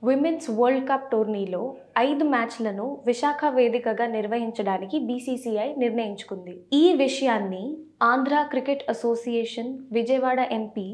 Women's world cup టోర్నీలో 5 మ్యాచ్లను విశాఖ వేదికగా నిర్వహించడానికి బీసీసీఐ నిర్ణయించుకుంది. ఈ విషయాన్ని Andhra cricket association Vijayawada MP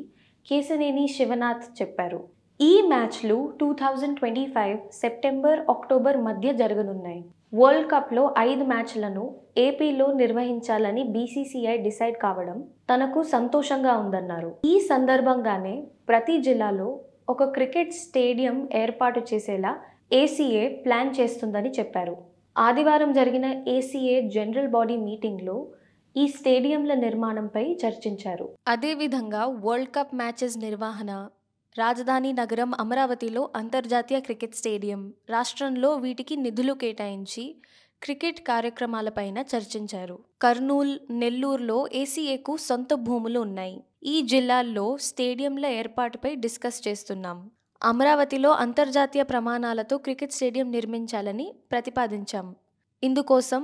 Kesineni Sivanath చెప్పారు. ఈ మ్యాచ్లు 2025 సెప్టెంబర్, అక్టోబర్ మధ్య జరగనున్నాయి. వరల్డ్ కప్లో 5 మ్యాచ్లను ఏపీలో నిర్వహించాలని బీసీసీఐ డిసైడ్ కావడం తనకు సంతోషంగా ఉందన్నారు. ఈ సందర్భంగానే ప్రతి జిల్లాలో ఒక క్రికెట్ స్టేడియం ఏర్పాటు చేసేలా ఏసీఏ ప్లాన్ చేస్తుందని చెప్పారు. ఆదివారం జరిగిన ఏసీఏ జనరల్ బాడీ మీటింగ్లో ఈ స్టేడియంల నిర్మాణంపై చర్చించారు. అదేవిధంగా వరల్డ్ కప్ మ్యాచెస్ నిర్వహణ, రాజధాని నగరం అమరావతిలో అంతర్జాతీయ క్రికెట్ స్టేడియం, రాష్ట్రంలో వీటికి నిధులు కేటాయించి క్రికెట్ కార్యక్రమాలపైన చర్చించారు. కర్నూలు, నెల్లూరులో ఏసీఏకు సొంత భూములు ఉన్నాయి. ఈ జిల్లాల్లో స్టేడియంల ఏర్పాటుపై డిస్కస్ చేస్తున్నాం. అమరావతిలో అంతర్జాతీయ ప్రమాణాలతో క్రికెట్ స్టేడియం నిర్మించాలని ప్రతిపాదించాం. ఇందుకోసం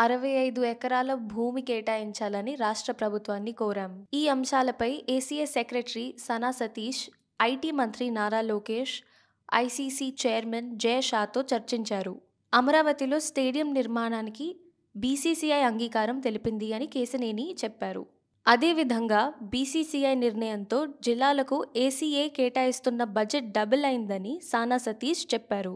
65 ఎకరాల భూమి కేటాయించాలని రాష్ట్ర ప్రభుత్వాన్ని కోరాం. ఈ అంశాలపై ACA secretary Sana Satish, IT మంత్రి నారా లోకేష్, ఐసీసీ చైర్మన్ జయ షాతో చర్చించారు. అమరావతిలో స్టేడియం నిర్మాణానికి బీసీసీఐ అంగీకారం తెలిపింది అని కేశినేని చెప్పారు. అదేవిధంగా బీసీసీఐ నిర్ణయంతో జిల్లాలకు ఏసీఏ కేటాయిస్తున్న బడ్జెట్ డబుల్ అయిందని సానా సతీష్ చెప్పారు.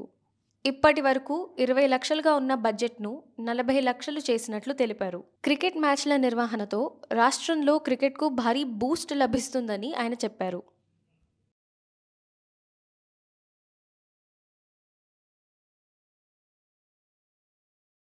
ఇప్పటి వరకు 20 లక్షలుగా ఉన్న బడ్జెట్ను 40 లక్షలు చేసినట్లు తెలిపారు. క్రికెట్ మ్యాచ్ల నిర్వహణతో రాష్ట్రంలో క్రికెట్కు భారీ బూస్ట్ లభిస్తుందని ఆయన చెప్పారు.